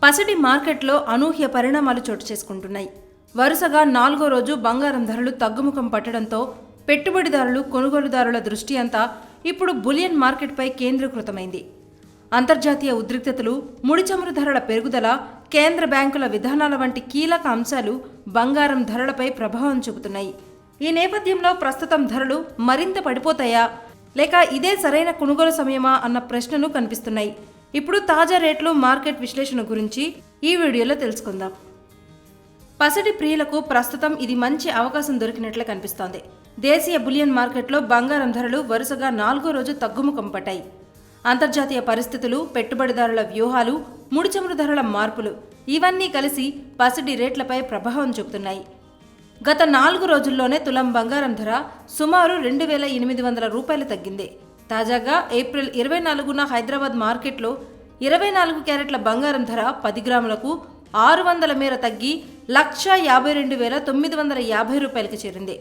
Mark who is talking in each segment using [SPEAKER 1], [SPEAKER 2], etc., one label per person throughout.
[SPEAKER 1] పసిడి మార్కెట్లో అనూహ్య పరిణామాలు చోటు చేసుకుంటున్నాయి. వరుసగా 4వ రోజు బంగారం ధరలు తగ్గుముఖం పట్టడంతో పెట్టుబడిదారులు, కొనుగోలుదారుల దృష్టి అంతా ఇప్పుడు బులియన్ మార్కెట్పై కేంద్రీకృతమైంది. అంతర్జాతీయ ఉద్రిక్తతలు, ముడి చమురు ధరల పెరుగుదల, కేంద్ర బ్యాంకుల విధానాల వంటి కీలక అంశాలు బంగారం ధరలపై ప్రభావం చూపుతున్నాయి. ఈ నేపథ్యంలో ప్రస్తుతం ధరలు మరింత పడిపోతాయా, లేక ఇదే సరైన కొనుగోలు సమయమా అన్న ప్రశ్నలు కనిపిస్తున్నాయి. ఇప్పుడు తాజా రేట్లు, మార్కెట్ విశ్లేషణ గురించి ఈ వీడియోలో తెలుసుకుందాం. పసిడి ప్రియులకు ప్రస్తుతం ఇది మంచి అవకాశం దొరికినట్లే కనిపిస్తోంది. దేశీయ బులియన్ మార్కెట్లో బంగారం ధరలు వరుసగా 4వ రోజు తగ్గుముఖం పట్టాయి. అంతర్జాతీయ పరిస్థితులు, పెట్టుబడిదారుల వ్యూహాలు, ముడి చమురు ధరల మార్పులు ఇవన్నీ కలిసి పసిడి రేట్లపై ప్రభావం చూపుతున్నాయి. గత 4 రోజుల్లోనే తులం బంగారం ధర సుమారు 2,800 రూపాయలు తగ్గింది. తాజాగా ఏప్రిల్ 24న హైదరాబాద్ మార్కెట్లో 24 క్యారెట్ల బంగారం ధర 10 గ్రాములకు 600 మేర తగ్గి 1,52,950 రూపాయలకి చేరింది.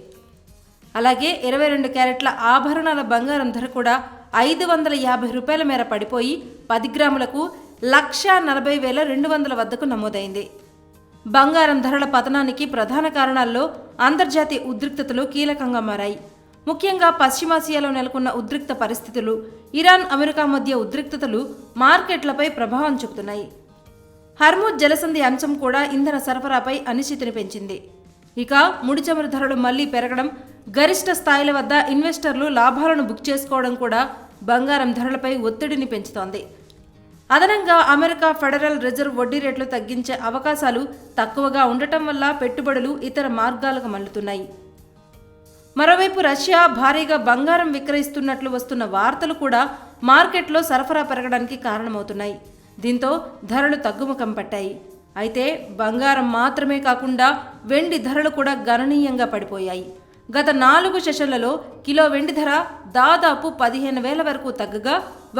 [SPEAKER 1] అలాగే 22 క్యారెట్ల ఆభరణాల బంగారం ధర కూడా 550 రూపాయల మేర పడిపోయి 10 గ్రాములకు 1,40,200 వద్దకు నమోదైంది. బంగారం ధరల పతనానికి ప్రధాన కారణాల్లో అంతర్జాతీయ ఉద్రిక్తతలు కీలకంగా మారాయి. ముఖ్యంగా పశ్చిమాసియాలో నెలకొన్న ఉద్రిక్త పరిస్థితులు, ఇరాన్, అమెరికా మధ్య ఉద్రిక్తతలు మార్కెట్లపై ప్రభావం చూపుతున్నాయి. హర్ముజ్ జలసంధి అంశం కూడా ఇంధన సరఫరాపై అనిశ్చితిని పెంచింది. ఇక ముడి చమురు ధరలు మళ్లీ పెరగడం, గరిష్ట స్థాయిల వద్ద ఇన్వెస్టర్లు లాభాలను బుక్ చేసుకోవడం కూడా బంగారం ధరలపై ఒత్తిడిని పెంచుతోంది. అదనంగా అమెరికా ఫెడరల్ రిజర్వ్ వడ్డీ రేట్లు తగ్గించే అవకాశాలు తక్కువగా ఉండటం వల్ల పెట్టుబడులు ఇతర మార్గాలకు మళ్లుతున్నాయి. మరోవైపు రష్యా భారీగా బంగారం విక్రయిస్తున్నట్లు వస్తున్న వార్తలు కూడా మార్కెట్లో సరఫరా పెరగడానికి కారణమవుతున్నాయి. దీంతో ధరలు తగ్గుముఖం పట్టాయి. అయితే బంగారం మాత్రమే కాకుండా వెండి ధరలు కూడా గణనీయంగా పడిపోయాయి. గత 4 సెషన్లలో కిలో వెండి ధర దాదాపు 15,000 వరకు తగ్గగా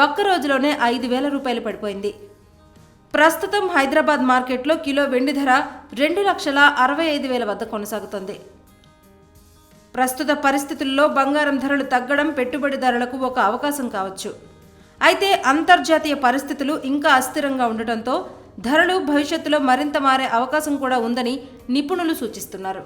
[SPEAKER 1] ఒక్కరోజులోనే 5,000 రూపాయలు పడిపోయింది. ప్రస్తుతం హైదరాబాద్ మార్కెట్లో కిలో వెండి ధర 2,65,000 వద్ద కొనసాగుతోంది. ప్రస్తుత పరిస్థితుల్లో బంగారం ధరలు తగ్గడం పెట్టుబడిదారులకు ఒక అవకాశం కావచ్చు. అయితే అంతర్జాతీయ పరిస్థితులు ఇంకా అస్థిరంగా ఉండటంతో ధరలు భవిష్యత్తులో మరింత మారే అవకాశం కూడా ఉందని నిపుణులు సూచిస్తున్నారు.